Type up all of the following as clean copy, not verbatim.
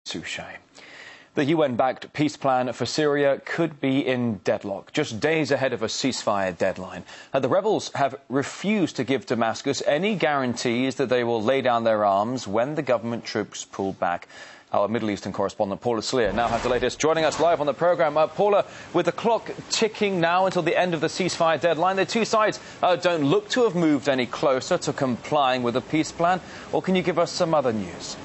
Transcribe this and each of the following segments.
Suchet. The UN-backed peace plan for Syria could be in deadlock, just days ahead of a ceasefire deadline. The rebels have refused to give Damascus any guarantees that they will lay down their arms when the government troops pull back. Our Middle Eastern correspondent Paula Sleer now has the latest, joining us live on the programme. Paula, with the clock ticking now until the end of the ceasefire deadline, the two sides don't look to have moved any closer to complying with the peace plan. Or can you give us some other news?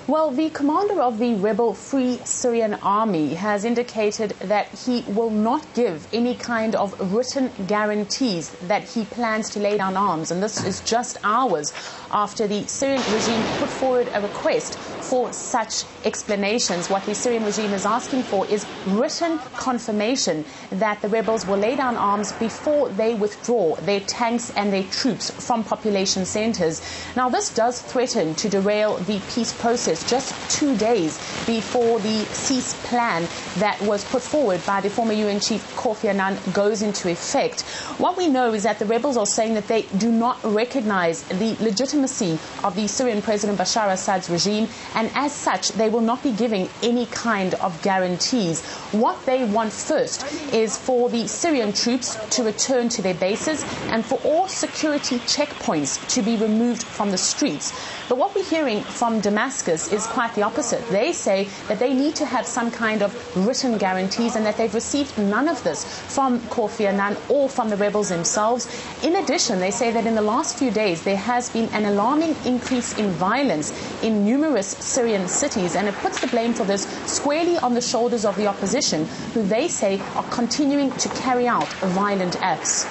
Well, the commander of the rebel Free Syrian Army has indicated that he will not give any kind of written guarantees that he plans to lay down arms. And this is just hours after the Syrian regime put forward a request for such explanations. What the Syrian regime is asking for is written confirmation that the rebels will lay down arms before they withdraw their tanks and their troops from population centers. Now, this does threaten to derail the peace process just 2 days before the cease plan that was put forward by the former UN chief Kofi Annan goes into effect. What we know is that the rebels are saying that they do not recognize the legitimacy of the Syrian President Bashar Assad's regime, and as such they will not be giving any kind of guarantees. What they want first is for the Syrian troops to return to their bases and for all security checkpoints to be removed from the streets. But what we're hearing from Damascus is quite the opposite. They say that they need to have some kind of written guarantees and that they've received none of this from Kofi Annan or from the rebels themselves. In addition, they say that in the last few days there has been an alarming increase in violence in numerous Syrian cities, and it puts the blame for this squarely on the shoulders of the opposition, who they say are continuing to carry out violent acts.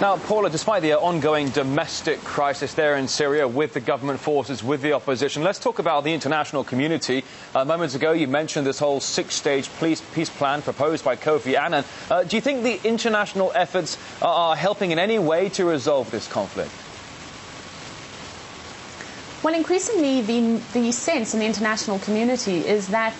Now, Paula, despite the ongoing domestic crisis there in Syria with the government forces, with the opposition, let's talk about the international community. Moments ago, you mentioned this whole six-stage peace plan proposed by Kofi Annan. Do you think the international efforts are helping in any way to resolve this conflict? Well, increasingly, the sense in the international community is that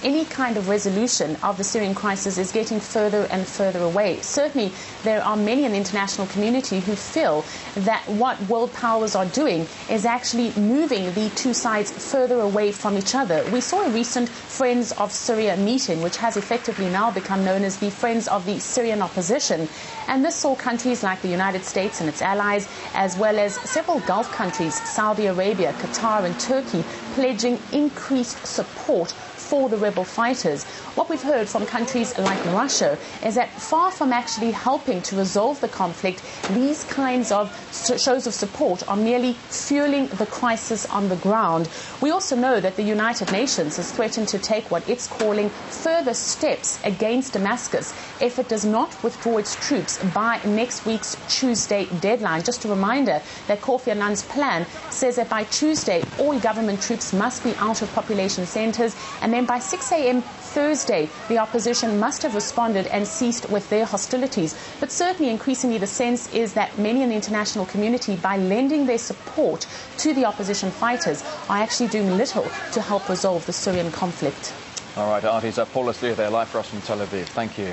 any kind of resolution of the Syrian crisis is getting further and further away. Certainly, there are many in the international community who feel that what world powers are doing is actually moving the two sides further away from each other. We saw a recent Friends of Syria meeting, which has effectively now become known as the Friends of the Syrian Opposition. And this saw countries like the United States and its allies, as well as several Gulf countries, Saudi Arabia, Qatar and Turkey, pledging increased support for the rebel fighters. What we've heard from countries like Russia is that far from actually helping to resolve the conflict, these kinds of shows of support are merely fueling the crisis on the ground. We also know that the United Nations has threatened to take what it's calling further steps against Damascus if it does not withdraw its troops by next week's Tuesday deadline. Just a reminder that Kofi Annan's plan says that by Tuesday all government troops must be out of population centres, and then by 6 a.m. Thursday, the opposition must have responded and ceased with their hostilities. But certainly, increasingly, the sense is that many in the international community, by lending their support to the opposition fighters, are actually doing little to help resolve the Syrian conflict. All right, Artie's Paula Sleer there, live for us from Tel Aviv. Thank you.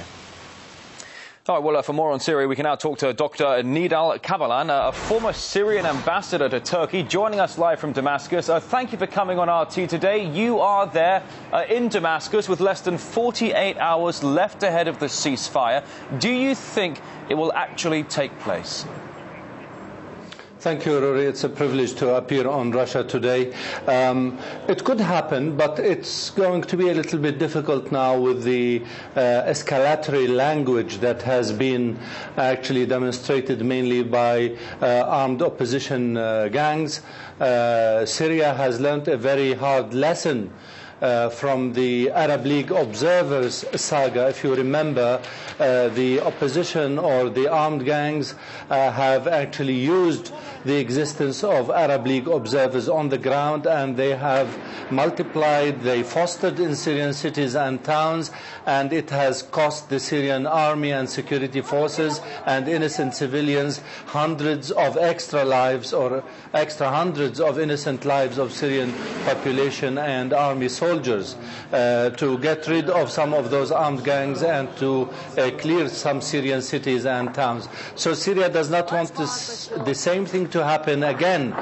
All right, well, for more on Syria, we can now talk to Dr. Nidal Kavalan, a former Syrian ambassador to Turkey, joining us live from Damascus. Thank you for coming on RT today. You are there in Damascus with less than 48 hours left ahead of the ceasefire. Do you think it will actually take place? Thank you, Rory. It's a privilege to appear on Russia today. It could happen, but it's going to be a little bit difficult now with the escalatory language that has been actually demonstrated mainly by armed opposition gangs. Syria has learned a very hard lesson from the Arab League observers saga. If you remember, the opposition or the armed gangs have actually used the existence of Arab League observers on the ground, and they have multiplied, they fostered in Syrian cities and towns, and it has cost the Syrian army and security forces and innocent civilians hundreds of extra lives, or extra hundreds of innocent lives of Syrian population and army soldiers. soldiers to get rid of some of those armed gangs and to clear some Syrian cities and towns. So Syria does not want the same thing to happen again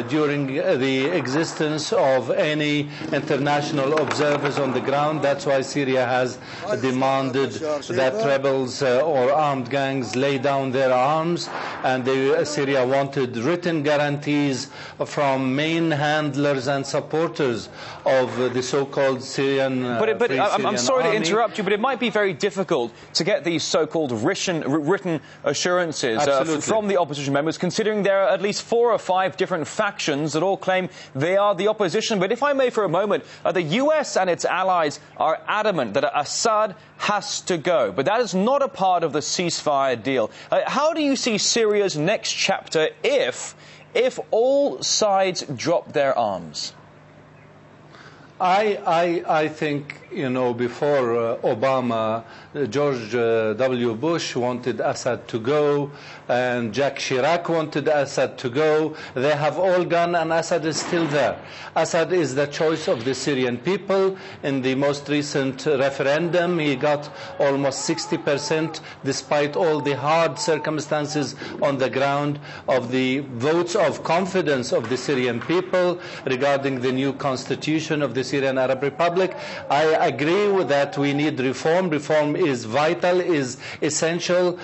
during the existence of any international observers on the ground. That's why Syria has demanded that rebels or armed gangs lay down their arms, and Syria wanted written guarantees from main handlers and supporters of the so-called Syrian I'm sorry Army. to interrupt you, but it might be very difficult to get these so-called written assurances from the opposition members, considering there are at least 4 or 5 different factions that all claim they are the opposition. But if I may for a moment, the US and its allies are adamant that Assad has to go, but that is not a part of the ceasefire deal. How do you see Syria's next chapter if all sides drop their arms? I think, you know, before Obama, George W. Bush wanted Assad to go, and Jacques Chirac wanted Assad to go. They have all gone, and Assad is still there. Assad is the choice of the Syrian people. In the most recent referendum, he got almost 60%, despite all the hard circumstances on the ground, of the votes of confidence of the Syrian people regarding the new constitution of the Syrian Arab Republic. I agree with that. We need reform. Reform is vital, is essential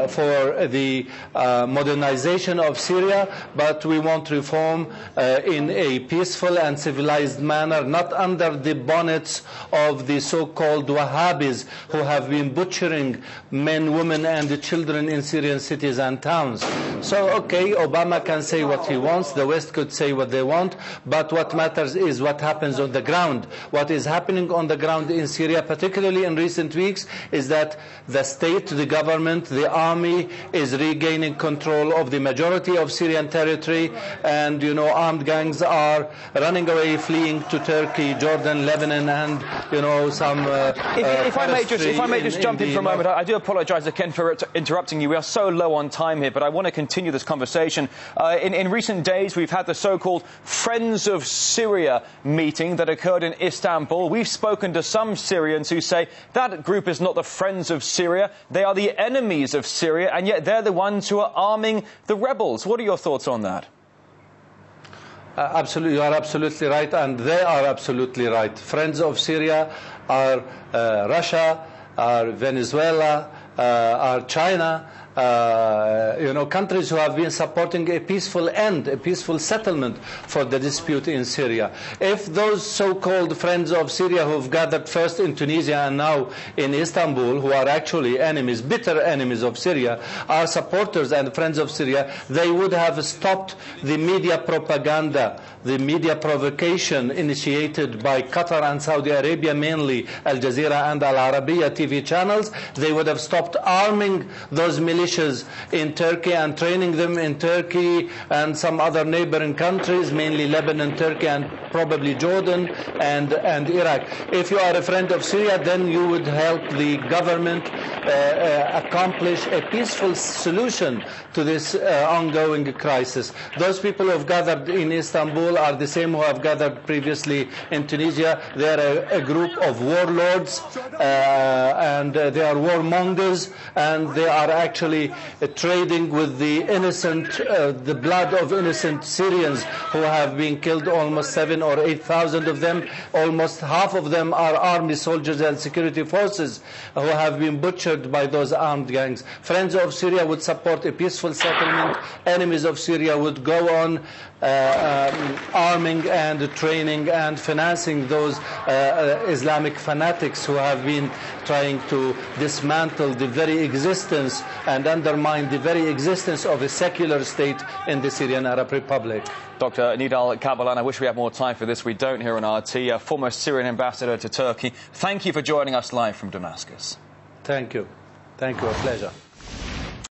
for the modernization of Syria, but we want reform in a peaceful and civilized manner, not under the bonnets of the so-called Wahhabis who have been butchering men, women and children in Syrian cities and towns. So, okay, Obama can say what he wants, the West could say what they want, but what matters is what happens on the ground. What is happening on the ground in Syria, particularly in recent weeks, is that the state, the government, the army is regaining control of the majority of Syrian territory, and, you know, armed gangs are running away, fleeing to Turkey, Jordan, Lebanon, and, you know, some if I may just jump in for a moment. I do apologize again for interrupting you. We are so low on time here, but I want to continue this conversation. In recent days, we've had the so-called Friends of Syria meeting that occurred in Istanbul. We've spoken to some Syrians who say that group is not the Friends of Syria. They are the enemies of Syria, and yet they're the ones who are arming the rebels. What are your thoughts on that? Absolutely, you are absolutely right, and they are absolutely right. Friends of Syria are Russia, are Venezuela, are China, you know, countries who have been supporting a peaceful end, a peaceful settlement for the dispute in Syria. If those so-called friends of Syria who've gathered first in Tunisia and now in Istanbul, who are actually enemies, bitter enemies of Syria, are supporters and friends of Syria, they would have stopped the media propaganda, the media provocation initiated by Qatar and Saudi Arabia, mainly Al Jazeera and Al Arabiya TV channels. They would have stopped arming those militias in Turkey and training them in Turkey and some other neighboring countries, mainly Lebanon, Turkey, and probably Jordan and Iraq. If you are a friend of Syria, then you would help the government accomplish a peaceful solution to this ongoing crisis. Those people who have gathered in Istanbul are the same who have gathered previously in Tunisia. They are a group of warlords and they are warmongers, and they are actually trading with the innocent, the blood of innocent Syrians who have been killed, almost 7,000 or 8,000 of them. Almost half of them are army soldiers and security forces who have been butchered by those armed gangs. Friends of Syria would support a peaceful settlement. Enemies of Syria would go on arming and training and financing those Islamic fanatics who have been trying to dismantle the very existence and undermine the very existence of a secular state in the Syrian Arab Republic. Dr. Nidal Kabalan, I wish we had more time for this. We don't here on RT. Former Syrian ambassador to Turkey, thank you for joining us live from Damascus. Thank you. Thank you. A pleasure.